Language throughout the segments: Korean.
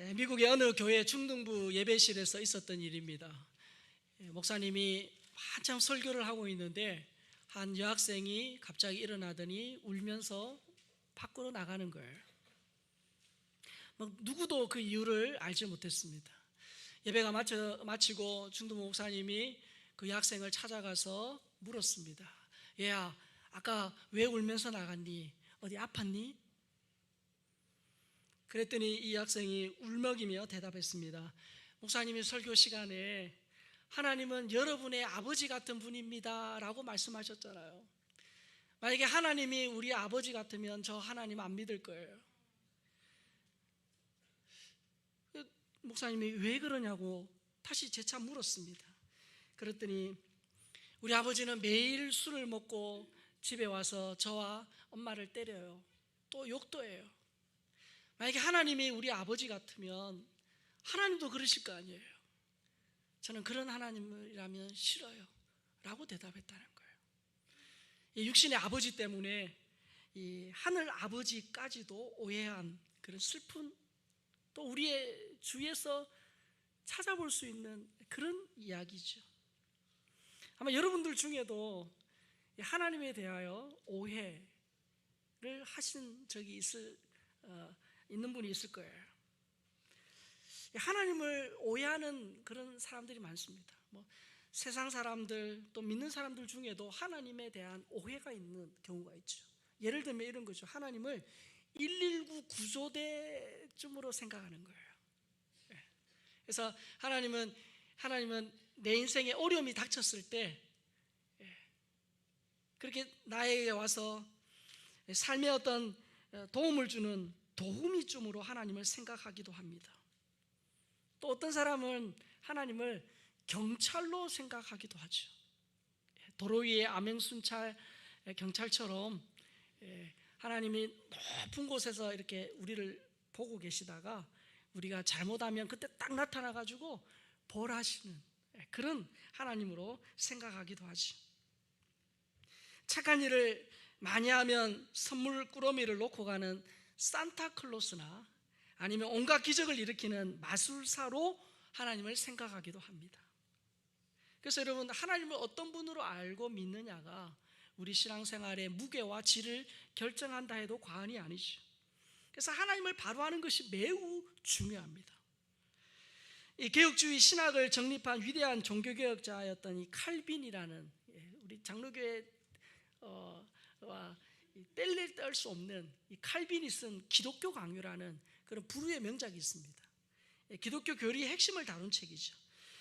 미국의 어느 교회 중등부 예배실에서 있었던 일입니다. 목사님이 한참 설교를 하고 있는데 한 여학생이 갑자기 일어나더니 울면서 밖으로 나가는 거예요. 누구도 그 이유를 알지 못했습니다. 예배가 마치고 중등부 목사님이 그 여학생을 찾아가서 물었습니다. 얘야, 아까 왜 울면서 나갔니? 어디 아팠니? 그랬더니 이 학생이 울먹이며 대답했습니다. 목사님이 설교 시간에 하나님은 여러분의 아버지 같은 분입니다 라고 말씀하셨잖아요. 만약에 하나님이 우리 아버지 같으면 저 하나님 안 믿을 거예요. 목사님이 왜 그러냐고 다시 재차 물었습니다. 그랬더니 우리 아버지는 매일 술을 먹고 집에 와서 저와 엄마를 때려요. 또 욕도 해요. 만약에 하나님이 우리 아버지 같으면 하나님도 그러실 거 아니에요. 저는 그런 하나님이라면 싫어요 라고 대답했다는 거예요. 이 육신의 아버지 때문에 이 하늘 아버지까지도 오해한 그런 슬픈, 또 우리의 주위에서 찾아볼 수 있는 그런 이야기죠. 아마 여러분들 중에도 하나님에 대하여 오해를 하신 적이 있는 분이 있을 거예요. 하나님을 오해하는 그런 사람들이 많습니다. 세상 사람들 또 믿는 사람들 중에도 하나님에 대한 오해가 있는 경우가 있죠. 예를 들면 이런 거죠. 하나님을 119 구조대쯤으로 생각하는 거예요. 그래서 하나님은 내 인생에 어려움이 닥쳤을 때 그렇게 나에게 와서 삶에 어떤 도움을 주는 도우미쯤으로 하나님을 생각하기도 합니다. 또 어떤 사람은 하나님을 경찰로 생각하기도 하죠. 도로 위에 암행순찰 경찰처럼 하나님이 높은 곳에서 이렇게 우리를 보고 계시다가 우리가 잘못하면 그때 딱 나타나가지고 벌하시는 그런 하나님으로 생각하기도 하죠. 착한 일을 많이 하면 선물 꾸러미를 놓고 가는 산타클로스나 아니면 온갖 기적을 일으키는 마술사로 하나님을 생각하기도 합니다. 그래서 여러분, 하나님을 어떤 분으로 알고 믿느냐가 우리 신앙생활의 무게와 질을 결정한다 해도 과언이 아니죠. 그래서 하나님을 바로 아는 것이 매우 중요합니다. 이 개혁주의 신학을 정립한 위대한 종교개혁자였던 이 칼빈이라는 우리 장로교회와 뗄래야 뗄 수 없는 이 칼빈이 쓴 기독교 강요라는 그런 불후의 명작이 있습니다. 기독교 교리의 핵심을 다룬 책이죠.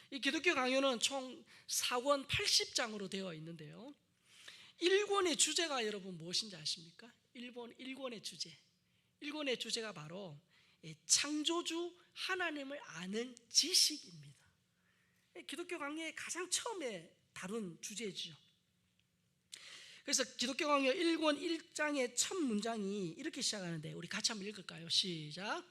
이 기독교 강요는 총 4권 80장으로 되어 있는데요. 1권의 주제가 여러분 무엇인지 아십니까? 1권의 주제. 1권의 주제가 바로 창조주 하나님을 아는 지식입니다. 기독교 강요의 가장 처음에 다룬 주제죠. 그래서 기독교 강요 1권 1장의 첫 문장이 이렇게 시작하는데 우리 같이 한번 읽을까요? 시작.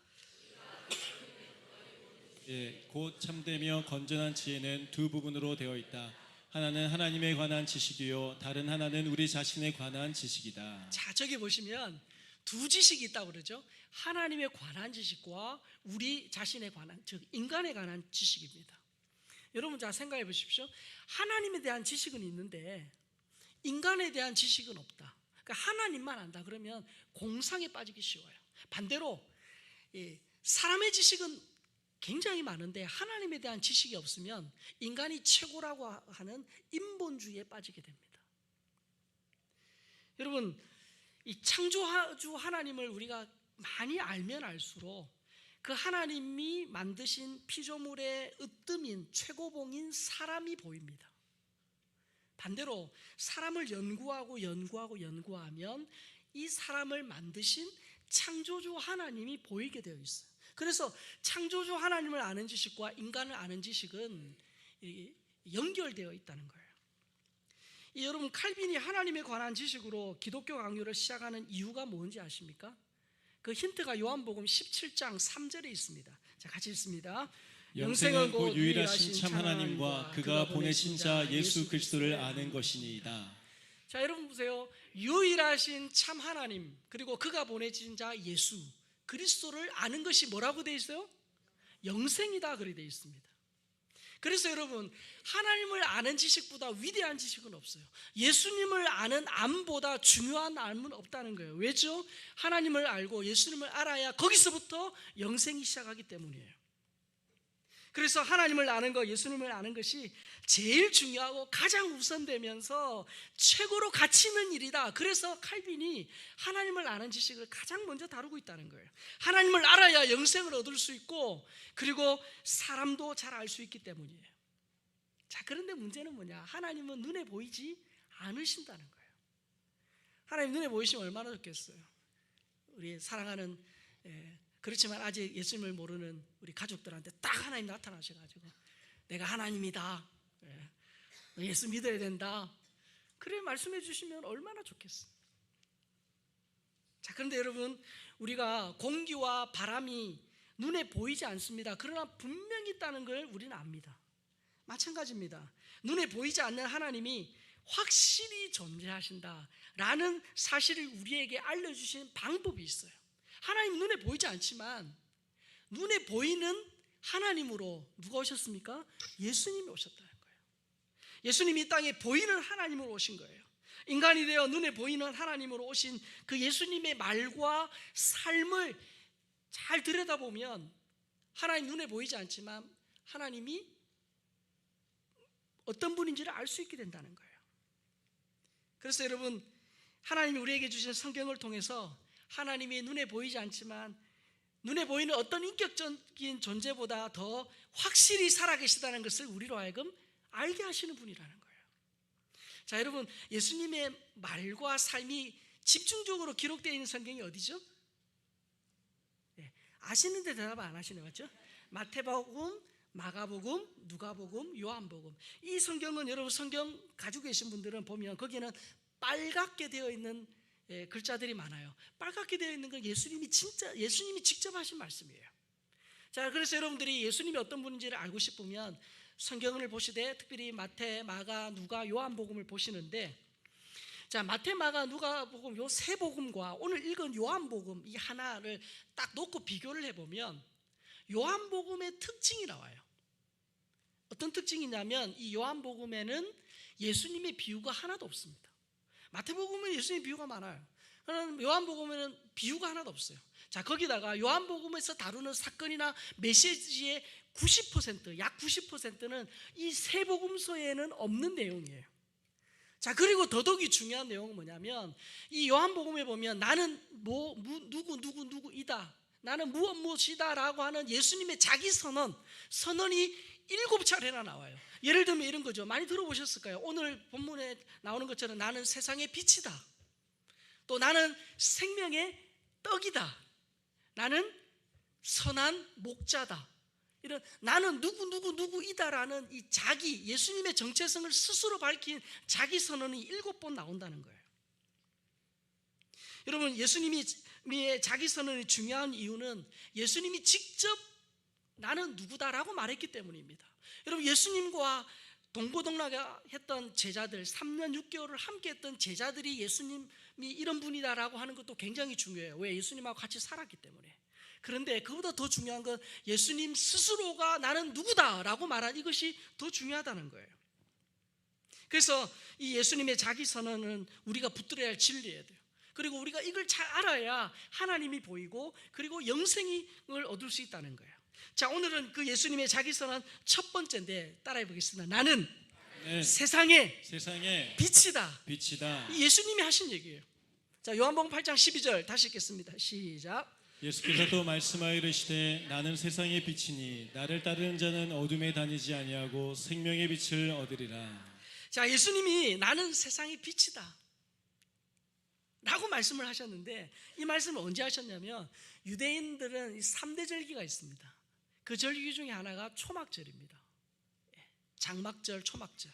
곧 참되며 건전한 지혜는 두 부분으로 되어 있다. 하나는 하나님에 관한 지식이요 다른 하나는 우리 자신에 관한 지식이다. 자, 저기 보시면 두 지식이 있다고 그러죠. 하나님에 관한 지식과 우리 자신에 관한, 즉 인간에 관한 지식입니다. 여러분 자 생각해 보십시오. 하나님에 대한 지식은 있는데 인간에 대한 지식은 없다. 그러니까 하나님만 안다 그러면 공상에 빠지기 쉬워요. 반대로 사람의 지식은 굉장히 많은데 하나님에 대한 지식이 없으면 인간이 최고라고 하는 인본주의에 빠지게 됩니다. 여러분, 이 창조주 하나님을 우리가 많이 알면 알수록 그 하나님이 만드신 피조물의 으뜸인 최고봉인 사람이 보입니다. 반대로 사람을 연구하면 이 사람을 만드신 창조주 하나님이 보이게 되어 있어요. 그래서 창조주 하나님을 아는 지식과 인간을 아는 지식은 연결되어 있다는 거예요. 여러분, 칼빈이 하나님에 관한 지식으로 기독교 강요를 시작하는 이유가 뭔지 아십니까? 그 힌트가 요한복음 17장 3절에 있습니다. 자, 같이 읽습니다. 영생은 곧 유일하신 참 하나님과 그가 보내신 자 예수 그리스도를 아는 것이니이다. 자, 여러분 보세요. 유일하신 참 하나님 그리고 그가 보내신 자 예수 그리스도를 아는 것이 뭐라고 되어 있어요? 영생이다 그리 되어 있습니다. 그래서 여러분, 하나님을 아는 지식보다 위대한 지식은 없어요. 예수님을 아는 암보다 중요한 암은 없다는 거예요. 왜죠? 하나님을 알고 예수님을 알아야 거기서부터 영생이 시작하기 때문이에요. 그래서 하나님을 아는 것, 예수님을 아는 것이 제일 중요하고 가장 우선되면서 최고로 가치 있는 일이다. 그래서 칼빈이 하나님을 아는 지식을 가장 먼저 다루고 있다는 거예요. 하나님을 알아야 영생을 얻을 수 있고, 그리고 사람도 잘 알 수 있기 때문이에요. 자, 그런데 문제는 뭐냐? 하나님은 눈에 보이지 않으신다는 거예요. 하나님 눈에 보이시면 얼마나 좋겠어요. 우리 사랑하는, 그렇지만 아직 예수님을 모르는 우리 가족들한테 딱 하나님 나타나셔가지고 내가 하나님이다, 예수 믿어야 된다, 그래 말씀해 주시면 얼마나 좋겠어요. 자, 그런데 여러분, 우리가 공기와 바람이 눈에 보이지 않습니다. 그러나 분명히 있다는 걸 우리는 압니다. 마찬가지입니다. 눈에 보이지 않는 하나님이 확실히 존재하신다라는 사실을 우리에게 알려주신 방법이 있어요. 하나님 눈에 보이지 않지만 눈에 보이는 하나님으로 누가 오셨습니까? 예수님이 오셨다는 거예요. 예수님이 이 땅에 보이는 하나님으로 오신 거예요. 인간이 되어 눈에 보이는 하나님으로 오신 그 예수님의 말과 삶을 잘 들여다보면 하나님 눈에 보이지 않지만 하나님이 어떤 분인지를 알 수 있게 된다는 거예요. 그래서 여러분, 하나님이 우리에게 주신 성경을 통해서 하나님이 눈에 보이지 않지만 눈에 보이는 어떤 인격적인 존재보다 더 확실히 살아계시다는 것을 우리로 하여금 알게 하시는 분이라는 거예요. 자, 여러분, 예수님의 말과 삶이 집중적으로 기록되어 있는 성경이 어디죠? 아시는데 대답 안 하시네요. 맞죠? 마태복음, 마가복음, 누가복음, 요한복음. 이 성경은 여러분 성경 가지고 계신 분들은 보면 거기는 빨갛게 되어 있는 글자들이 많아요. 빨갛게 되어 있는 건 예수님이 직접 하신 말씀이에요. 자, 그래서 여러분들이 예수님이 어떤 분인지를 알고 싶으면 성경을 보시되 특별히 마태, 마가, 누가, 요한복음을 보시는데, 자, 마태, 마가, 누가복음 요 세 복음과 오늘 읽은 요한복음 이 하나를 딱 놓고 비교를 해보면 요한복음의 특징이 나와요. 어떤 특징이냐면 이 요한복음에는 예수님의 비유가 하나도 없습니다. 마태복음은 예수님의 비유가 많아요. 그러나 요한복음에는 비유가 하나도 없어요. 자, 거기다가 요한복음에서 다루는 사건이나 메시지의 90%, 약 90%는 이 세 복음서에는 없는 내용이에요. 자, 그리고 더더욱이 중요한 내용은 뭐냐면 이 요한복음에 보면 나는 누구이다, 나는 무엇이다라고 하는 예수님의 자기 선언이 7차례나 나와요. 예를 들면 이런 거죠. 많이 들어보셨을까요? 오늘 본문에 나오는 것처럼 나는 세상의 빛이다, 또 나는 생명의 떡이다, 나는 선한 목자다, 이런 나는 누구이다라는 이 자기, 예수님의 정체성을 스스로 밝힌 자기 선언이 7번 나온다는 거예요. 여러분, 예수님이 자기 선언이 중요한 이유는 예수님이 직접 나는 누구다라고 말했기 때문입니다. 여러분, 예수님과 동고동락했던 제자들, 3년 6개월을 함께 했던 제자들이 예수님이 이런 분이다라고 하는 것도 굉장히 중요해요. 왜? 예수님하고 같이 살았기 때문에. 그런데 그보다 더 중요한 건 예수님 스스로가 나는 누구다라고 말한 이것이 더 중요하다는 거예요. 그래서 이 예수님의 자기 선언은 우리가 붙들어야 할 진리예요. 그리고 우리가 이걸 잘 알아야 하나님이 보이고 그리고 영생을 얻을 수 있다는 거예요. 자, 오늘은 그 예수님의 자기 선언 첫 번째인데 따라해 보겠습니다. 나는 세상의 빛이다. 빛이다. 예수님이 하신 얘기예요. 자, 요한복음 8장 12절 다시 읽겠습니다. 시작. 예수께서 또 말씀하여 이르시되 나는 세상의 빛이니 나를 따르는 자는 어둠에 다니지 아니하고 생명의 빛을 얻으리라. 자, 예수님이 나는 세상의 빛이다 라고 말씀을 하셨는데, 이 말씀을 언제 하셨냐면 유대인들은 3대 절기가 있습니다. 그 절기 중에 하나가 초막절입니다. 장막절, 초막절.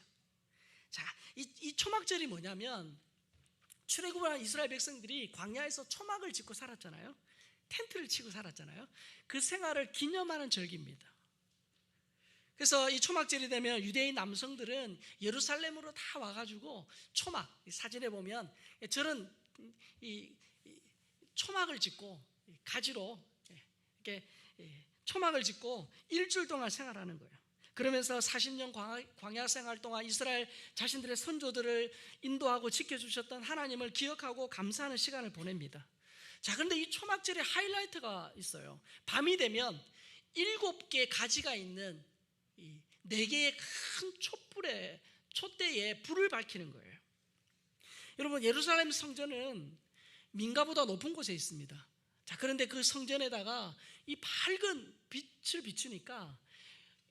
자, 이 초막절이 뭐냐면 출애굽한 이스라엘 백성들이 광야에서 초막을 짓고 살았잖아요. 텐트를 치고 살았잖아요. 그 생활을 기념하는 절기입니다. 그래서 이 초막절이 되면 유대인 남성들은 예루살렘으로 다 와가지고 초막, 사진에 보면 저런 이 초막을 짓고 가지로 이렇게 초막을 짓고 일주일 동안 생활하는 거예요. 그러면서 40년 광야 생활 동안 이스라엘 자신들의 선조들을 인도하고 지켜주셨던 하나님을 기억하고 감사하는 시간을 보냅니다. 자, 그런데 이 초막절에 하이라이트가 있어요. 밤이 되면 7개 가지가 있는 4개의 큰 촛대에 불을 밝히는 거예요. 여러분, 예루살렘 성전은 민가보다 높은 곳에 있습니다. 자, 그런데 그 성전에다가 이 밝은 빛을 비추니까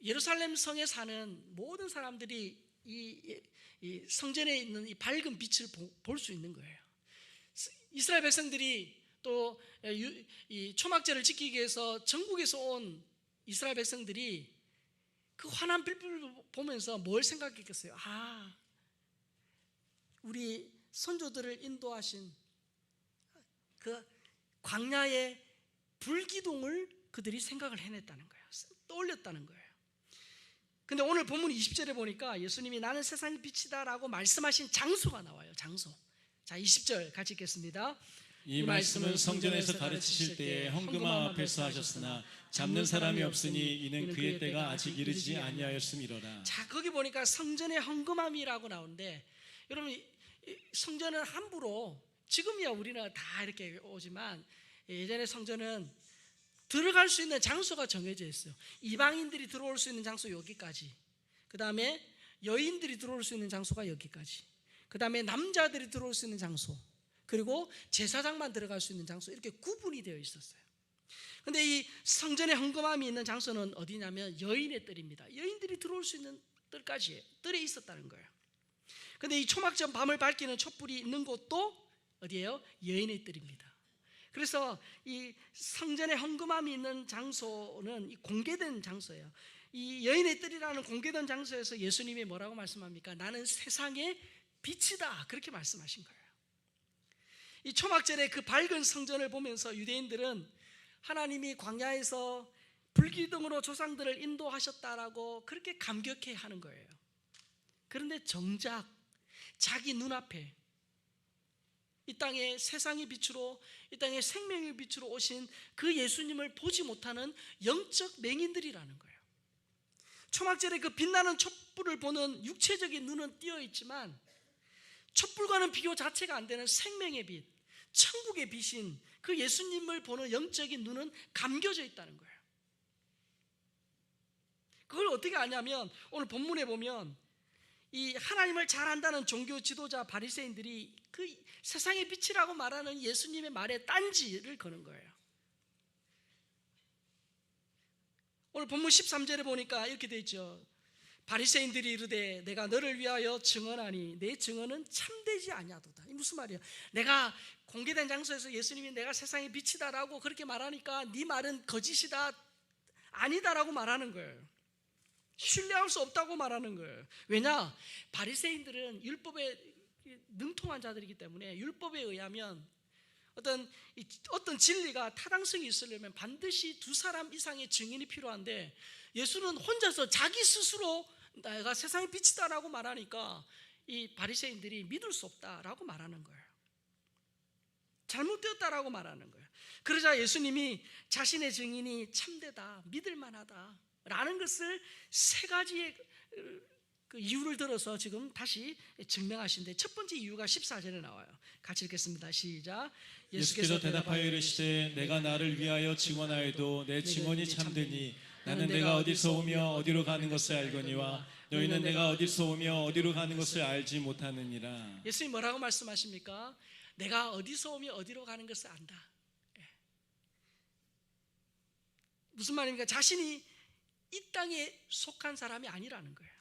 예루살렘 성에 사는 모든 사람들이 이 성전에 있는 이 밝은 빛을 볼 수 있는 거예요. 이스라엘 백성들이 또 이 초막절을 지키기 위해서 전국에서 온 이스라엘 백성들이 그 환한 빛을 보면서 뭘 생각했겠어요? 아, 우리 선조들을 인도하신 그 광야의 불기둥을 그들이 생각을 해냈다는 거예요. 떠올렸다는 거예요. 근데 오늘 본문 20절에 보니까 예수님이 나는 세상의 빛이다 라고 말씀하신 장소가 나와요. 장소. 자, 20절 같이 읽겠습니다. 이 말씀은 성전에서 가르치실 때에 헌금함 앞에서 하셨으나 잡는 사람이 없으니 이는 그의 때가 아직 이르지 아니하였음이로라. 자, 거기 보니까 성전의 헌금함이라고 나오는데, 여러분, 성전은 함부로, 지금이야 우리는 다 이렇게 오지만 예전에 성전은 들어갈 수 있는 장소가 정해져 있어요. 이방인들이 들어올 수 있는 장소 여기까지, 그 다음에 여인들이 들어올 수 있는 장소가 여기까지, 그 다음에 남자들이 들어올 수 있는 장소, 그리고 제사장만 들어갈 수 있는 장소, 이렇게 구분이 되어 있었어요. 근데 이 성전의 헌금함이 있는 장소는 어디냐면 여인의 뜰입니다. 여인들이 들어올 수 있는 뜰에 있었다는 거예요. 근데 이 초막절 밤을 밝히는 촛불이 있는 곳도 어디예요? 여인의 뜰입니다. 그래서 이 성전의 헌금함이 있는 장소는 이 공개된 장소예요. 이 여인의 뜰이라는 공개된 장소에서 예수님이 뭐라고 말씀합니까? 나는 세상의 빛이다, 그렇게 말씀하신 거예요. 이 초막절의 그 밝은 성전을 보면서 유대인들은 하나님이 광야에서 불기둥으로 조상들을 인도하셨다라고 그렇게 감격해 하는 거예요. 그런데 정작 자기 눈앞에 이 땅에 세상의 빛으로, 이 땅에 생명의 빛으로 오신 그 예수님을 보지 못하는 영적 맹인들이라는 거예요. 초막절에 그 빛나는 촛불을 보는 육체적인 눈은 띄어 있지만 촛불과는 비교 자체가 안 되는 생명의 빛, 천국의 빛인 그 예수님을 보는 영적인 눈은 감겨져 있다는 거예요. 그걸 어떻게 아냐면 오늘 본문에 보면 이 하나님을 잘 안다는 종교 지도자 바리새인들이 그 세상의 빛이라고 말하는 예수님의 말에 딴지를 거는 거예요. 오늘 본문 13절에 보니까 이렇게 되어 있죠. 바리새인들이 이르되 내가 너를 위하여 증언하니 내 증언은 참되지 아니하도다. 이 무슨 말이야? 내가 공개된 장소에서 예수님이 내가 세상의 빛이다라고 그렇게 말하니까 네 말은 거짓이다, 아니다라고 말하는 거예요. 신뢰할 수 없다고 말하는 거예요. 왜냐? 바리새인들은 율법에 능통한 자들이기 때문에 율법에 의하면 어떤 진리가 타당성이 있으려면 반드시 2사람 이상의 증인이 필요한데 예수는 혼자서 자기 스스로 내가 세상의 빛이다라고 말하니까 이 바리새인들이 믿을 수 없다라고 말하는 거예요. 잘못되었다라고 말하는 거예요. 그러자 예수님이 자신의 증인이 참되다, 믿을 만하다 라는 것을 3가지의 그 이유를 들어서 지금 다시 증명하신데, 첫 번째 이유가 14절에 나와요. 같이 읽겠습니다. 시작. 예수께서 대답하여 이르시되 내가 나를 위하여 증언하여도 내 증언이 참되니 나는 내가 어디서 오며 어디로 가는 것을 알거니와 너희는 내가 어디서 오며 어디로 가는 것을 알지 못하느니라. 예수님 뭐라고 말씀하십니까? 내가 어디서 오며 어디로 가는 것을 안다. 무슨 말입니까? 자신이 이 땅에 속한 사람이 아니라는 거예요.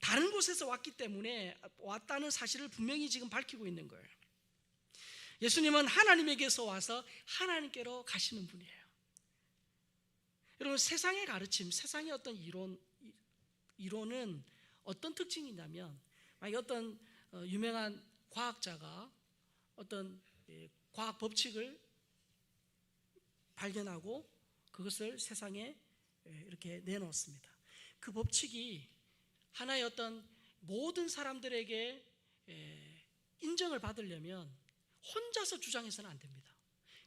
다른 곳에서 왔기 때문에 왔다는 사실을 분명히 지금 밝히고 있는 거예요. 예수님은 하나님에게서 와서 하나님께로 가시는 분이에요. 여러분, 세상의 가르침, 세상의 어떤 이론은 어떤 특징이 있냐면, 만약에 어떤 유명한 과학자가 어떤 과학 법칙을 발견하고 그것을 세상에 이렇게 내놓습니다. 그 법칙이 하나의 어떤 모든 사람들에게 인정을 받으려면 혼자서 주장해서는 안 됩니다.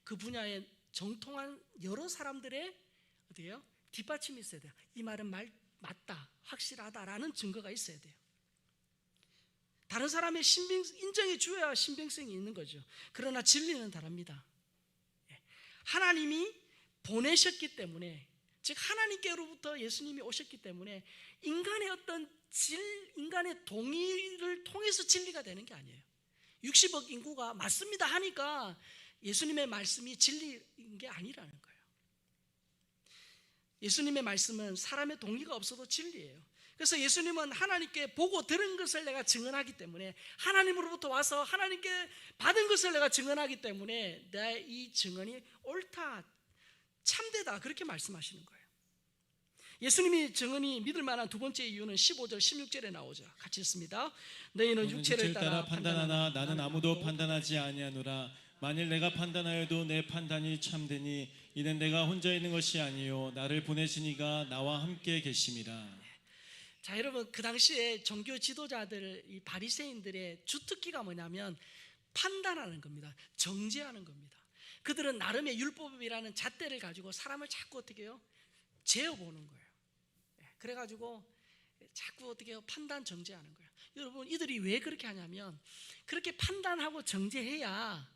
그 분야에 정통한 여러 사람들의 어때요? 뒷받침이 있어야 돼요. 이 말은 맞다, 확실하다라는 증거가 있어야 돼요. 다른 사람의 인정해 줘야 신빙성이 있는 거죠. 그러나 진리는 다릅니다. 하나님이 보내셨기 때문에, 즉 하나님께로부터 예수님이 오셨기 때문에 인간의 어떤 인간의 동의를 통해서 진리가 되는 게 아니에요. 60억 인구가 맞습니다 하니까 예수님의 말씀이 진리인 게 아니라는 거예요. 예수님의 말씀은 사람의 동의가 없어도 진리예요. 그래서 예수님은 하나님께 보고 들은 것을 내가 증언하기 때문에, 하나님으로부터 와서 하나님께 받은 것을 내가 증언하기 때문에 내 이 증언이 옳다, 참되다, 그렇게 말씀하시는 거예요. 예수님이 증언이 믿을 만한 두 번째 이유는 15절 16절에 나오죠. 같이 읽습니다. 너희는 육체를 따라 판단하나 나는 아무도 판단하지 아니하노라. 만일 내가 판단하여도 내 판단이 참되니 이는 내가 혼자 있는 것이 아니요 나를 보내신 이가 나와 함께 계심이라. 자, 여러분, 그 당시에 종교 지도자들, 이 바리새인들의 주특기가 뭐냐면 판단하는 겁니다. 정죄하는 겁니다. 그들은 나름의 율법이라는 잣대를 가지고 사람을 자꾸 어떻게 해요? 재어보는 거예요. 그래가지고 자꾸 어떻게 해요? 판단, 정죄하는 거예요. 여러분, 이들이 왜 그렇게 하냐면, 그렇게 판단하고 정죄해야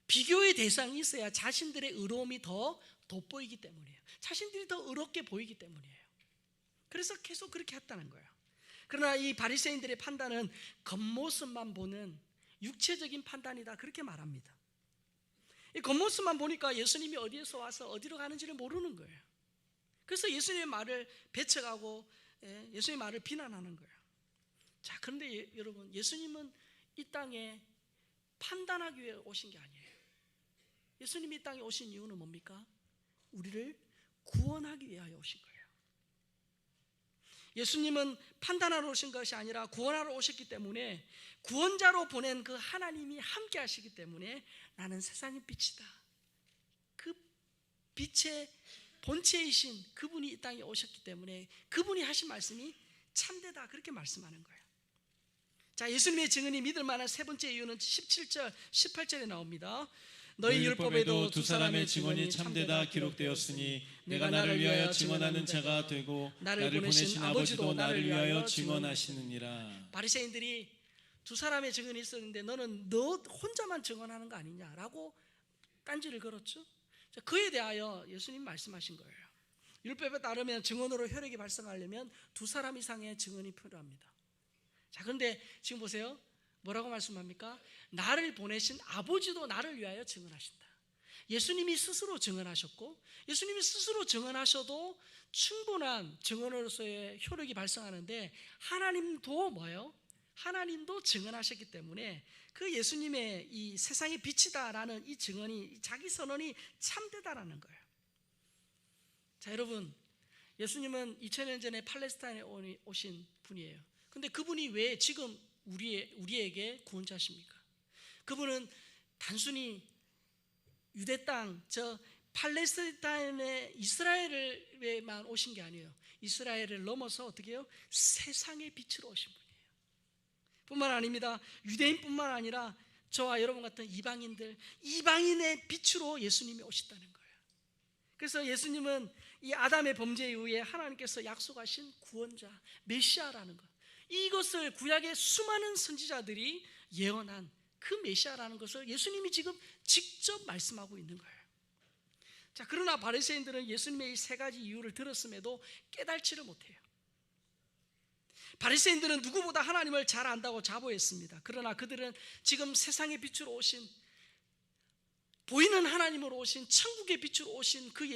비교의 대상이 있어야 자신들의 의로움이 더 돋보이기 때문이에요. 자신들이 더 의롭게 보이기 때문이에요. 그래서 계속 그렇게 했다는 거예요. 그러나 이 바리새인들의 판단은 겉모습만 보는 육체적인 판단이다, 그렇게 말합니다. 이 겉모습만 보니까 예수님이 어디에서 와서 어디로 가는지를 모르는 거예요. 그래서 예수님의 말을 배척하고 예수님의 말을 비난하는 거예요. 자, 그런데 여러분, 예수님은 이 땅에 판단하기 위해 오신 게 아니에요. 예수님이 이 땅에 오신 이유는 뭡니까? 우리를 구원하기 위하여 오신 거예요. 예수님은 판단하러 오신 것이 아니라 구원하러 오셨기 때문에, 구원자로 보낸 그 하나님이 함께 하시기 때문에 나는 세상의 빛이다, 그 빛의 본체이신 그분이 이 땅에 오셨기 때문에 그분이 하신 말씀이 참되다, 그렇게 말씀하는 거예요. 자, 예수님의 증언이 믿을 만한 세 번째 이유는 17절 18절에 나옵니다. 너희 율법에도 두 사람의 증언이 참되다 기록되었으니 내가 나를 위하여 증언하는 자가 되고 나를 보내신 아버지도 나를 위하여 증언하시느니라. 바리새인들이 두 사람의 증언이 있었는데 너는 너 혼자만 증언하는 거 아니냐라고 딴지를 걸었죠. 자, 그에 대하여 예수님 말씀하신 거예요. 율법에 따르면 증언으로 혈액이 발생하려면 두 사람 이상의 증언이 필요합니다. 자, 그런데 지금 보세요. 뭐라고 말씀합니까? 나를 보내신 아버지도 나를 위하여 증언하신다. 예수님이 스스로 증언하셨고, 예수님이 스스로 증언하셔도 충분한 증언으로서의 효력이 발생하는데, 하나님도 뭐예요? 하나님도 증언하셨기 때문에 그 예수님의 이 세상의 빛이다라는 이 증언이, 자기 선언이 참되다라는 거예요. 자, 여러분, 예수님은 2000년 전에 팔레스타인에 오신 분이에요. 근데 그분이 왜 지금 우리에게 구원자십니까? 그분은 단순히 유대 땅, 저 팔레스타인의 이스라엘에만 오신 게 아니에요. 이스라엘을 넘어서 어떻게 해요? 세상의 빛으로 오신 분이에요. 뿐만 아닙니다. 유대인뿐만 아니라 저와 여러분 같은 이방인들, 이방인의 빛으로 예수님이 오셨다는 거예요. 그래서 예수님은 이 아담의 범죄 이후에 하나님께서 약속하신 구원자, 메시아라는 것, 이것을 구약의 수많은 선지자들이 예언한 그 메시아라는 것을 예수님이 지금 직접 말씀하고 있는 거예요. 자, 그러나 바리새인들은 예수님의 이 세 가지 이유를 들었음에도 깨달지를 못해요. 바리새인들은 누구보다 하나님을 잘 안다고 자부했습니다. 그러나 그들은 지금 세상의 빛으로 오신, 보이는 하나님으로 오신, 천국의 빛으로 오신 그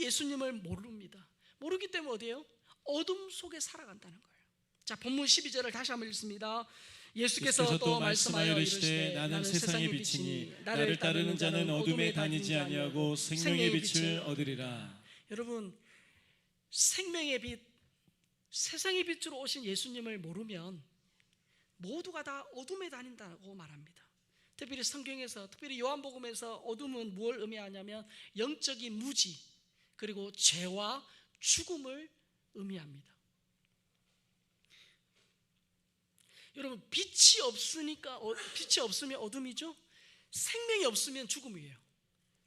예수님을 모릅니다. 모르기 때문에 어디예요? 어둠 속에 살아간다는 거예요. 자, 본문 12절을 다시 한번 읽습니다. 예수께서 또 말씀하여 이르시되 나는 세상의 빛이니 나를 따르는 자는 어둠에 다니지 아니하고 생명의 빛을 얻으리라. 여러분, 생명의 빛, 세상의 빛으로 오신 예수님을 모르면 모두가 다 어둠에 다닌다고 말합니다. 특별히 성경에서, 특별히 요한복음에서 어둠은 무엇을 의미하냐면 영적인 무지, 그리고 죄와 죽음을 의미합니다. 여러분, 빛이 없으면 어둠이죠. 생명이 없으면 죽음이에요.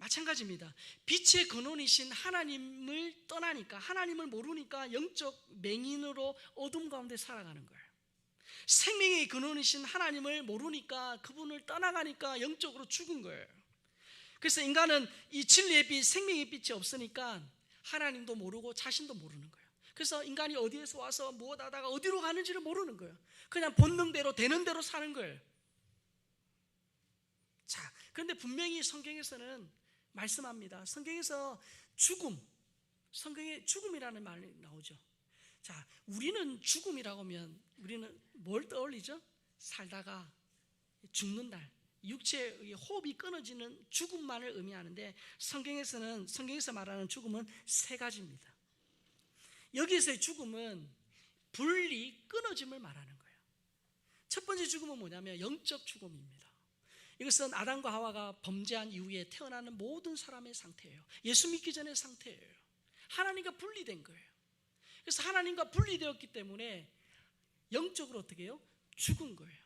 마찬가지입니다. 빛의 근원이신 하나님을 떠나니까, 하나님을 모르니까 영적 맹인으로 어둠 가운데 살아가는 거예요. 생명의 근원이신 하나님을 모르니까, 그분을 떠나가니까 영적으로 죽은 거예요. 그래서 인간은 이 진리의 빛, 생명의 빛이 없으니까 하나님도 모르고 자신도 모르는 거예요. 그래서 인간이 어디에서 와서 무엇 하다가 어디로 가는지를 모르는 거예요. 그냥 본능대로 되는 대로 사는 거예요. 자, 그런데 분명히 성경에서는 말씀합니다. 성경에서 죽음, 성경에 죽음이라는 말이 나오죠. 자, 우리는 죽음이라고 하면 우리는 뭘 떠올리죠? 살다가 죽는 날, 육체의 호흡이 끊어지는 죽음만을 의미하는데, 성경에서 말하는 죽음은 세 가지입니다. 여기에서의 죽음은 분리, 끊어짐을 말하는 거예요. 첫 번째 죽음은 뭐냐면 영적 죽음입니다. 이것은 아담과 하와가 범죄한 이후에 태어나는 모든 사람의 상태예요. 예수 믿기 전의 상태예요. 하나님과 분리된 거예요. 그래서 하나님과 분리되었기 때문에 영적으로 어떻게 해요? 죽은 거예요.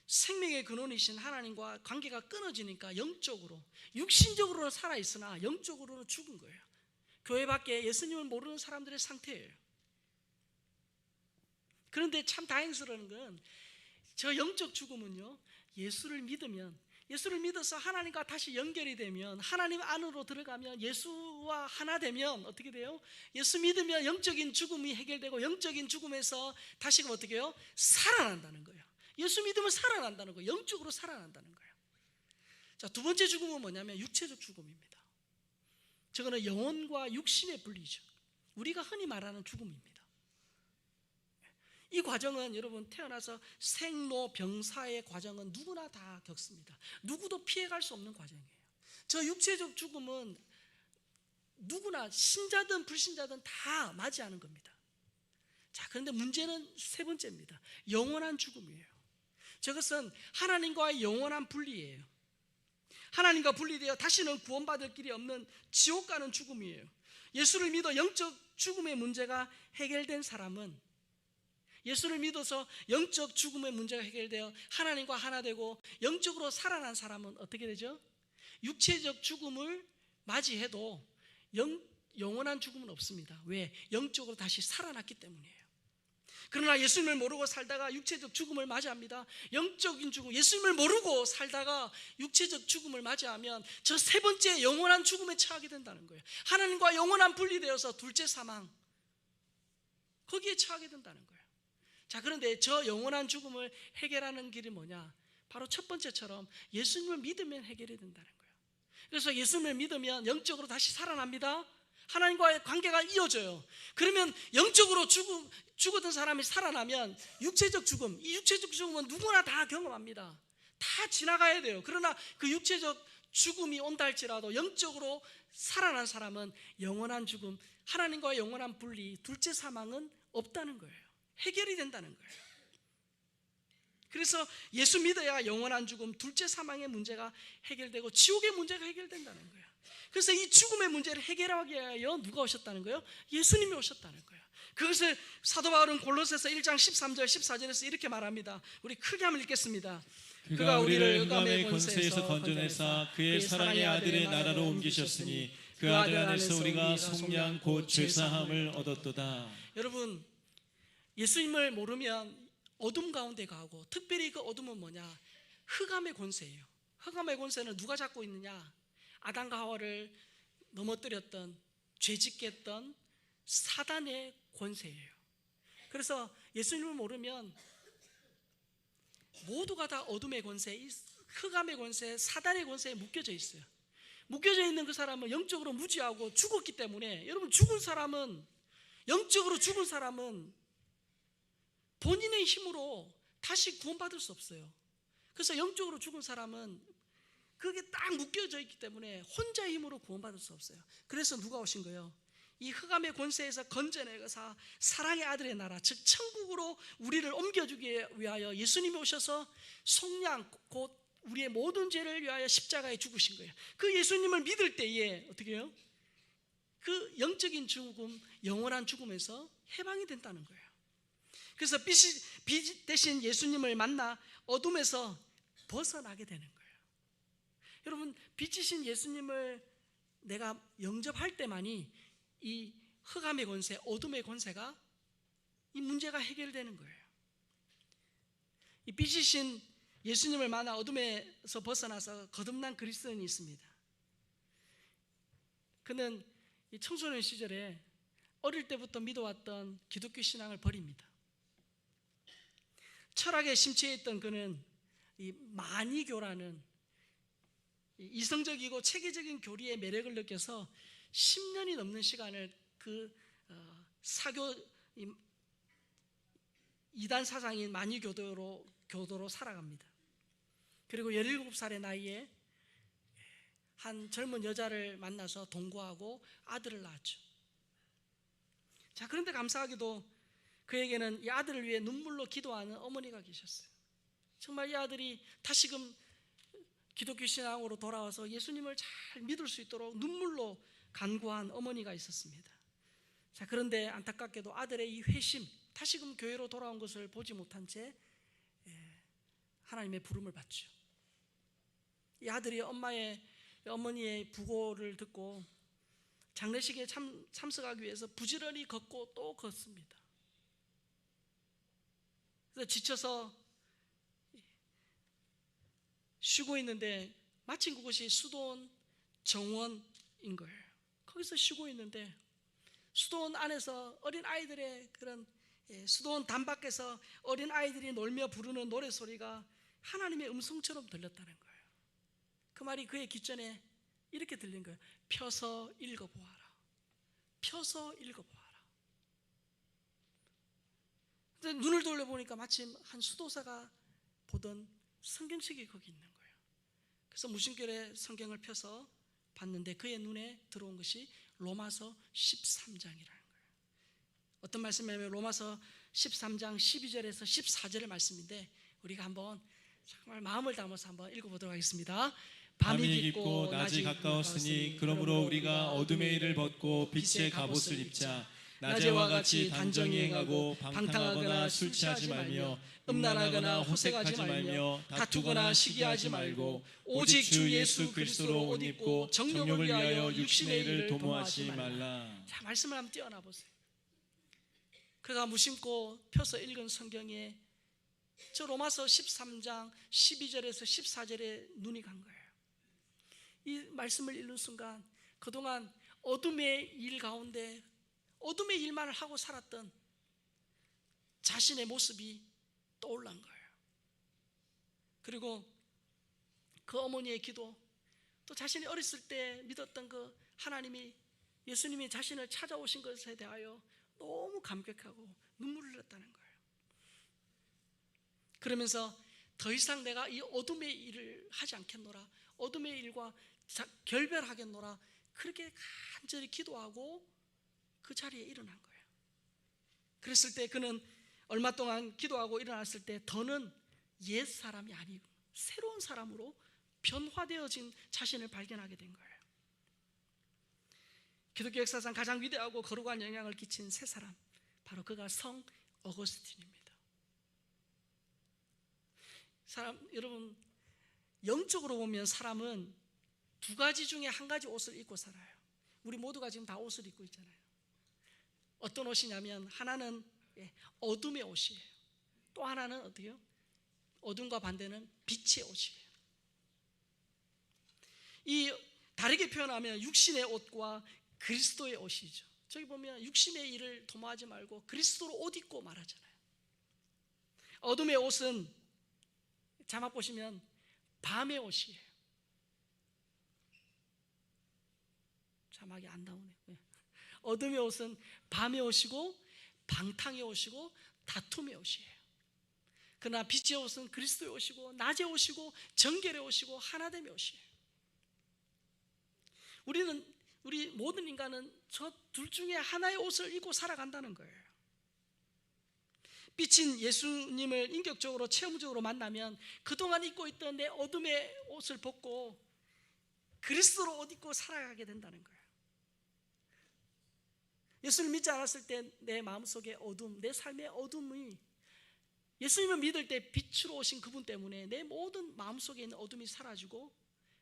생명의 근원이신 하나님과 관계가 끊어지니까 영적으로, 육신적으로는 살아있으나 영적으로는 죽은 거예요. 교회 밖에 예수님을 모르는 사람들의 상태예요. 그런데 참 다행스러운 건, 저 영적 죽음은요, 예수를 믿어서 하나님과 다시 연결이 되면, 하나님 안으로 들어가면, 예수와 하나 되면 어떻게 돼요? 예수 믿으면 영적인 죽음이 해결되고, 영적인 죽음에서 다시금 어떻게 해요? 살아난다는 거예요. 예수 믿으면 살아난다는 거예요. 영적으로 살아난다는 거예요. 자, 두 번째 죽음은 뭐냐면 육체적 죽음입니다. 저거는 영혼과 육신의 분리죠. 우리가 흔히 말하는 죽음입니다. 이 과정은 여러분, 태어나서 생로병사의 과정은 누구나 다 겪습니다. 누구도 피해갈 수 없는 과정이에요. 저 육체적 죽음은 누구나, 신자든 불신자든 다 맞이하는 겁니다. 자, 그런데 문제는 세 번째입니다. 영원한 죽음이에요. 저것은 하나님과의 영원한 분리예요. 하나님과 분리되어 다시는 구원받을 길이 없는 지옥 가는 죽음이에요. 예수를 믿어 영적 죽음의 문제가 해결된 사람은, 예수를 믿어서 영적 죽음의 문제가 해결되어 하나님과 하나 되고 영적으로 살아난 사람은 어떻게 되죠? 육체적 죽음을 맞이해도 영원한 죽음은 없습니다. 왜? 영적으로 다시 살아났기 때문이에요. 그러나 예수님을 모르고 살다가 육체적 죽음을 맞이합니다. 영적인 죽음, 예수님을 모르고 살다가 육체적 죽음을 맞이하면 저 세 번째 영원한 죽음에 처하게 된다는 거예요. 하나님과 영원한 분리되어서 둘째 사망, 거기에 처하게 된다는 거예요. 자, 그런데 저 영원한 죽음을 해결하는 길이 뭐냐? 바로 첫 번째처럼 예수님을 믿으면 해결이 된다는 거예요. 그래서 예수님을 믿으면 영적으로 다시 살아납니다. 하나님과의 관계가 이어져요. 그러면 영적으로 죽었던 사람이 살아나면 육체적 죽음, 이 육체적 죽음은 누구나 다 경험합니다. 다 지나가야 돼요. 그러나 그 육체적 죽음이 온다 할지라도 영적으로 살아난 사람은 영원한 죽음, 하나님과의 영원한 분리, 둘째 사망은 없다는 거예요. 해결이 된다는 거예요. 그래서 예수 믿어야 영원한 죽음, 둘째 사망의 문제가 해결되고 지옥의 문제가 해결된다는 거예요. 그래서 이 죽음의 문제를 해결하기 위하여 누가 오셨다는 거예요? 예수님이 오셨다는 거예요. 그것을 사도 바울은 골로새서 1장 13절 14절에서 이렇게 말합니다. 우리 크게 한번 읽겠습니다. 그가 우리를 흑암의 권세에서 건져내사 그의 사랑의 아들의 나라로 옮기셨으니 그 아들 안에서 우리가 속량 곧 죄사함을 얻었도다. 여러분, 예수님을 모르면 어둠 가운데 가고, 특별히 그 어둠은 뭐냐? 흑암의 권세예요. 흑암의 권세는 누가 잡고 있느냐? 아담과 하와를 넘어뜨렸던, 죄짓게 했던 사단의 권세예요. 그래서 예수님을 모르면 모두가 다 어둠의 권세, 흑암의 권세, 사단의 권세에 묶여져 있어요. 묶여져 있는 그 사람은 영적으로 무지하고 죽었기 때문에, 여러분, 영적으로 죽은 사람은 본인의 힘으로 다시 구원받을 수 없어요. 그래서 영적으로 죽은 사람은 그게 딱 묶여져 있기 때문에 혼자의 힘으로 구원받을 수 없어요. 그래서 누가 오신 거예요? 이 흑암의 권세에서 건져내서 사랑의 아들의 나라, 즉 천국으로 우리를 옮겨주기 위하여 예수님이 오셔서 속량, 곧 우리의 모든 죄를 위하여 십자가에 죽으신 거예요. 그 예수님을 믿을 때에 어떻게 해요? 그 영적인 죽음, 영원한 죽음에서 해방이 된다는 거예요. 그래서 빛 대신 예수님을 만나 어둠에서 벗어나게 되는 거예요. 여러분, 빛이신 예수님을 내가 영접할 때만이 이 흑암의 권세, 어둠의 권세가 이 문제가 해결되는 거예요. 이 빛이신 예수님을 만나 어둠에서 벗어나서 거듭난 그리스도인이 있습니다. 그는 이 청소년 시절에 어릴 때부터 믿어왔던 기독교 신앙을 버립니다. 철학에 심취해 있던 그는 이 마니교라는 이성적이고 체계적인 교리의 매력을 느껴서 10년이 넘는 시간을 그 사교 이단 사상인 마니교도로 살아갑니다. 그리고 17살의 나이에 한 젊은 여자를 만나서 동거하고 아들을 낳았죠. 자, 그런데 감사하게도 그에게는 이 아들을 위해 눈물로 기도하는 어머니가 계셨어요. 정말 이 아들이 다시금 기독교 신앙으로 돌아와서 예수님을 잘 믿을 수 있도록 눈물로 간구한 어머니가 있었습니다. 자, 그런데 안타깝게도 아들의 이 회심, 다시금 교회로 돌아온 것을 보지 못한 채 하나님의 부름을 받죠. 이 아들이 어머니의 부고를 듣고 장례식에 참석하기 위해서 부지런히 걷고 또 걷습니다. 그래서 지쳐서 쉬고 있는데 마침 그곳이 수도원 정원인 거예요. 거기서 쉬고 있는데 수도원 안에서 어린 아이들의 그런 수도원 단밖에서 어린 아이들이 놀며 부르는 노래소리가 하나님의 음성처럼 들렸다는 거예요. 그 말이 그의 귓전에 이렇게 들린 거예요. 펴서 읽어보아라. 펴서 읽어보아라. 근데 눈을 돌려보니까 마침 한 수도사가 보던 성경책이 거기 있는 거예요. 그래서 무심결에 성경을 펴서 봤는데 그의 눈에 들어온 것이 로마서 13장이라는 거예요. 어떤 말씀이냐면 로마서 13장 12절에서 14절의 말씀인데 우리가 한번 정말 마음을 담아서 한번 읽어보도록 하겠습니다. 밤이 깊고 낮이 가까웠으니 그러므로 우리가 어둠의 일을 벗고 빛의 갑옷을 입자. 낮에와 같이 단정히 행하고 방탕하거나 술 취하지 말며 음란하거나 호색하지 말며 다투거나 시기하지 말고 오직 주 예수 그리스도로 옷 입고 정욕을 위하여 육신의 일을 도모하지 말라. 자, 말씀을 한번 띄어나 보세요. 그가 무심코 펴서 읽은 성경에 저 로마서 13장 12절에서 14절에 눈이 간 거예요. 이 말씀을 읽는 순간 그동안 어둠의 일 가운데 어둠의 일만을 하고 살았던 자신의 모습이 떠올란 거예요. 그리고 그 어머니의 기도, 또 자신이 어렸을 때 믿었던 그 하나님이 예수님이 자신을 찾아오신 것에 대하여 너무 감격하고 눈물을 흘렸다는 거예요. 그러면서 더 이상 내가 이 어둠의 일을 하지 않겠노라, 어둠의 일과 결별하겠노라, 그렇게 간절히 기도하고 그 자리에 일어난 거예요. 그랬을 때 그는 얼마 동안 기도하고 일어났을 때 더는 옛 사람이 아니고 새로운 사람으로 변화되어진 자신을 발견하게 된 거예요. 기독교 역사상 가장 위대하고 거룩한 영향을 끼친 세 사람, 바로 그가 성 어거스틴입니다. 여러분, 영적으로 보면 사람은 두 가지 중에 한 가지 옷을 입고 살아요. 우리 모두가 지금 다 옷을 입고 있잖아요. 어떤 옷이냐면 하나는 어둠의 옷이에요. 또 하나는 어때요? 어둠과 반대는 빛의 옷이에요. 이 다르게 표현하면 육신의 옷과 그리스도의 옷이죠. 저기 보면 육신의 일을 도모하지 말고 그리스도로 옷 입고 말하잖아요. 어둠의 옷은 자막 보시면 밤의 옷이에요. 자막이 안 나오네요. 어둠의 옷은 밤의 옷이고 방탕의 옷이고 다툼의 옷이에요. 그러나 빛의 옷은 그리스도의 옷이고 낮의 옷이고 정결의 옷이고 하나됨의 옷이에요. 우리 모든 인간은 저 둘 중에 하나의 옷을 입고 살아간다는 거예요. 빛인 예수님을 인격적으로 체험적으로 만나면 그동안 입고 있던 내 어둠의 옷을 벗고 그리스도로 옷 입고 살아가게 된다는 거예요. 예수를 믿지 않았을 때 내 마음속의 어둠, 내 삶의 어둠이 예수님을 믿을 때 빛으로 오신 그분 때문에 내 모든 마음속에 있는 어둠이 사라지고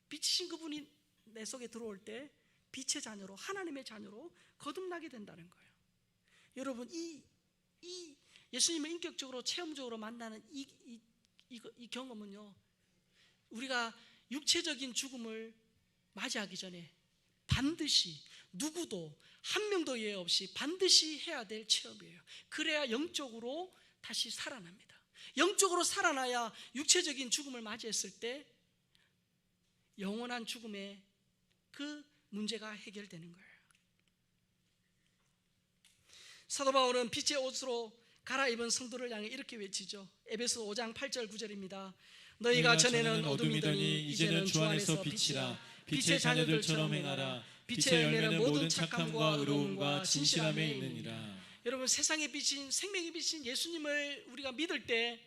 빛이신 그분이 내 속에 들어올 때 빛의 자녀로, 하나님의 자녀로 거듭나게 된다는 거예요. 여러분, 이 예수님을 인격적으로 체험적으로 만나는 이 경험은요, 우리가 육체적인 죽음을 맞이하기 전에 반드시 누구도 한 명도 예외 없이 반드시 해야 될 체험이에요. 그래야 영적으로 다시 살아납니다. 영적으로 살아나야 육체적인 죽음을 맞이했을 때 영원한 죽음의 그 문제가 해결되는 거예요. 사도 바울은 빛의 옷으로 갈아입은 성도를 향해 이렇게 외치죠. 에베소 5장 8절 9절입니다. 너희가 전에는 어둠이더니 이제는 주 안에서 빛이라. 빛의 자녀들처럼 행하라. 빛의 열매는 모든 착함과 의로움과 진실함에 있느니라. 여러분, 세상의 빛인, 생명의 빛인 예수님을 우리가 믿을 때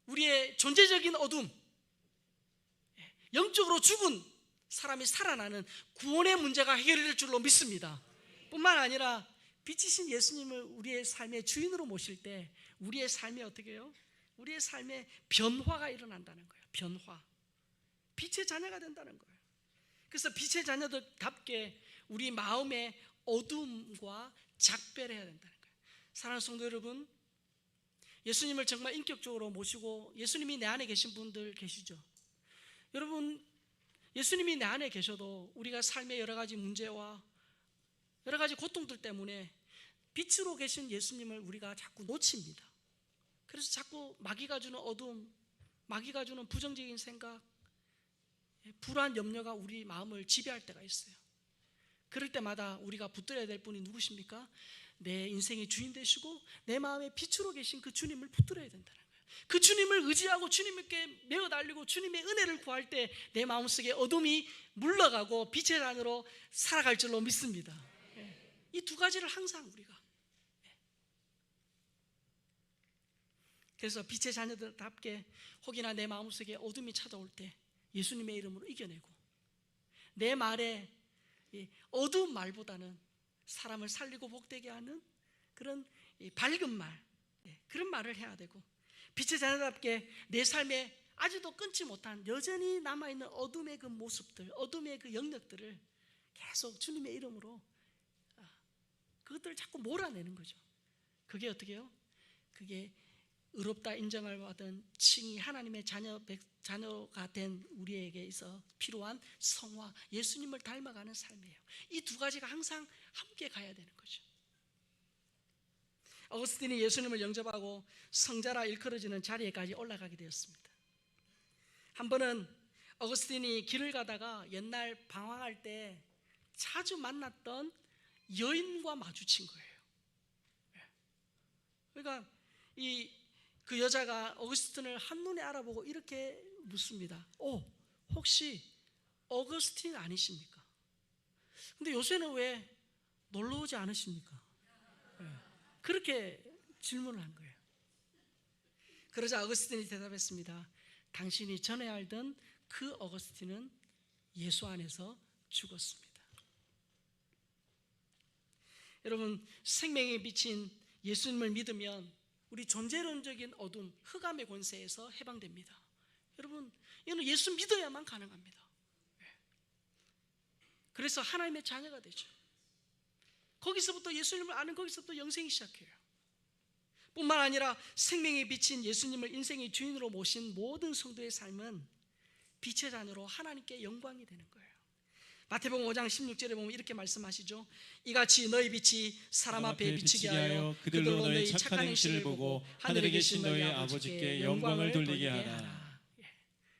우리의 존재적인 어둠, 영적으로 죽은 사람이 살아나는 구원의 문제가 해결될 줄로 믿습니다. 뿐만 아니라 빛이신 예수님을 우리의 삶의 주인으로 모실 때 우리의 삶에 어떻게 해요? 우리의 삶에 변화가 일어난다는 거예요. 변화. 빛의 자녀가 된다는 거예요. 그래서 빛의 자녀들답게 우리 마음의 어둠과 작별해야 된다는 거예요. 사랑하는 성도 여러분, 예수님을 정말 인격적으로 모시고 예수님이 내 안에 계신 분들 계시죠? 여러분, 예수님이 내 안에 계셔도 우리가 삶의 여러 가지 문제와 여러 가지 고통들 때문에 빛으로 계신 예수님을 우리가 자꾸 놓칩니다. 그래서 자꾸 마귀가 주는 어둠, 마귀가 주는 부정적인 생각, 불안, 염려가 우리 마음을 지배할 때가 있어요. 그럴 때마다 우리가 붙들어야 될 분이 누구십니까? 내 인생의 주인 되시고 내 마음에 빛으로 계신 그 주님을 붙들어야 된다는 거예요. 그 주님을 의지하고 주님께 메어 달리고 주님의 은혜를 구할 때 내 마음속에 어둠이 물러가고 빛의 자녀로 살아갈 줄로 믿습니다. 이 두 가지를 항상 우리가, 그래서 빛의 자녀들답게 혹이나 내 마음속에 어둠이 찾아올 때 예수님의 이름으로 이겨내고 내 말에 어두운 말보다는 사람을 살리고 복되게 하는 그런 밝은 말, 그런 말을 해야 되고, 빛의 자녀답게 내 삶에 아직도 끊지 못한 여전히 남아있는 어둠의 그 모습들, 어둠의 그 영역들을 계속 주님의 이름으로 그것들을 자꾸 몰아내는 거죠. 그게 어떻게 해요? 그게 의롭다 인정을 받은 칭의 하나님의 자녀가 된 우리에게 있어 필요한 성화, 예수님을 닮아가는 삶이에요. 이 두 가지가 항상 함께 가야 되는 거죠. 어거스틴이 예수님을 영접하고 성자라 일컬어지는 자리에까지 올라가게 되었습니다. 한 번은 어거스틴이 길을 가다가 옛날 방황할 때 자주 만났던 여인과 마주친 거예요. 그러니까 그 여자가 어거스틴을 한눈에 알아보고 이렇게 묻습니다. 혹시 어거스틴 아니십니까? 근데 요새는 왜 놀러 오지 않으십니까? 그렇게 질문을 한 거예요. 그러자 어거스틴이 대답했습니다. 당신이 전에 알던 그 어거스틴은 예수 안에서 죽었습니다. 여러분, 생명에 비친 예수님을 믿으면 우리 존재론적인 어둠, 흑암의 권세에서 해방됩니다. 여러분, 이거는 예수 믿어야만 가능합니다. 그래서 하나님의 자녀가 되죠. 거기서부터 예수님을 아는, 거기서부터 영생이 시작해요. 뿐만 아니라 생명에 비친 예수님을 인생의 주인으로 모신 모든 성도의 삶은 빛의 자녀로 하나님께 영광이 되는 거예요. 마태복음 5장 16절에 보면 이렇게 말씀하시죠. 이같이 너희 빛이 사람 앞에 비치게 하여 그들로 너희 착한 행실을 보고 하늘에 계신 너희 아버지께 영광을 돌리게 하라.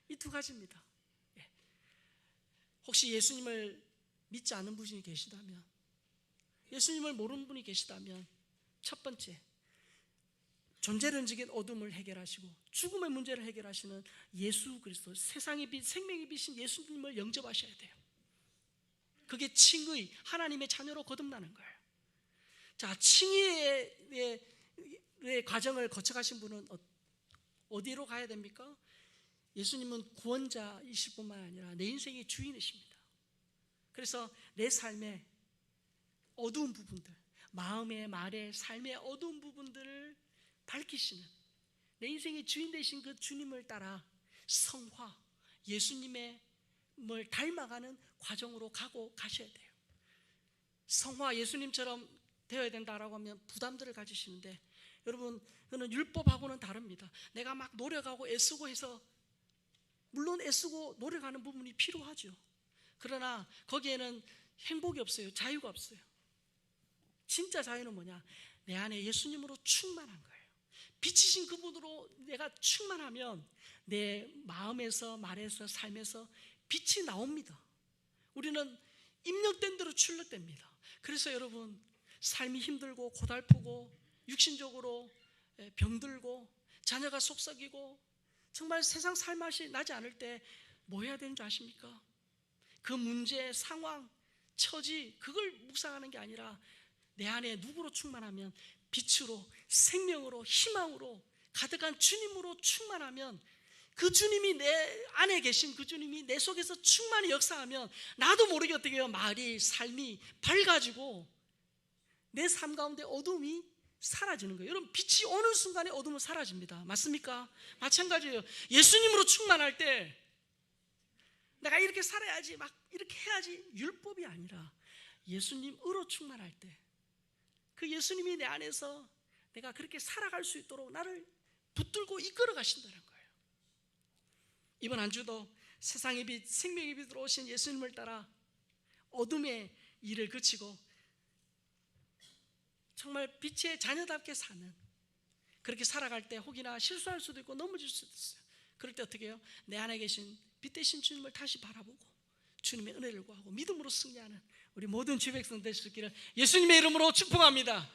이 두 가지입니다. 혹시 예수님을 믿지 않는 분이 계시다면, 예수님을 모르는 분이 계시다면, 첫 번째, 존재론적인 어둠을 해결하시고 죽음의 문제를 해결하시는 예수 그리스도, 세상의 빛, 생명의 빛인 예수님을 영접하셔야 돼요. 그게 칭의, 하나님의 자녀로 거듭나는 거예요. 자, 칭의의 과정을 거쳐가신 분은 어디로 가야 됩니까? 예수님은 구원자이실 뿐만 아니라 내 인생의 주인이십니다. 그래서 내 삶의 어두운 부분들, 마음의, 말의, 삶의 어두운 부분들을 밝히시는, 내 인생의 주인 되신 그 주님을 따라 성화, 예수님의 뭘 닮아가는 과정으로 가셔야 돼요. 성화 예수님처럼 되어야 된다라고 하면 부담들을 가지시는데, 여러분 그는 율법하고는 다릅니다. 내가 막 노력하고 애쓰고 해서, 물론 애쓰고 노력하는 부분이 필요하죠. 그러나 거기에는 행복이 없어요. 자유가 없어요. 진짜 자유는 뭐냐? 내 안에 예수님으로 충만한 거예요. 빛이신 그분으로 내가 충만하면 내 마음에서, 말에서, 삶에서 빛이 나옵니다. 우리는 입력된 대로 출력됩니다. 그래서 여러분, 삶이 힘들고 고달프고 육신적으로 병들고 자녀가 속썩이고 정말 세상 살맛이 나지 않을 때 뭐 해야 되는 줄 아십니까? 그 문제, 상황, 처지, 그걸 묵상하는 게 아니라 내 안에 누구로 충만하면, 빛으로, 생명으로, 희망으로 가득한 주님으로 충만하면, 그 주님이 내 안에 계신 그 주님이 내 속에서 충만히 역사하면 나도 모르게 어떻게 해요? 말이, 삶이 밝아지고 내 삶 가운데 어둠이 사라지는 거예요. 여러분, 빛이 오는 순간에 어둠은 사라집니다. 맞습니까? 마찬가지예요. 예수님으로 충만할 때 내가 이렇게 살아야지, 막 이렇게 해야지, 율법이 아니라 예수님으로 충만할 때 그 예수님이 내 안에서 내가 그렇게 살아갈 수 있도록 나를 붙들고 이끌어 가신다는 거예요. 이번 한 주도 세상의 빛, 생명의 빛으로 오신 예수님을 따라 어둠의 일을 그치고 정말 빛의 자녀답게 사는, 그렇게 살아갈 때 혹이나 실수할 수도 있고 넘어질 수도 있어요. 그럴 때 어떻게 해요? 내 안에 계신 빛 대신 주님을 다시 바라보고 주님의 은혜를 구하고 믿음으로 승리하는 우리 모든 주 백성 될 수 있기를 예수님의 이름으로 축복합니다.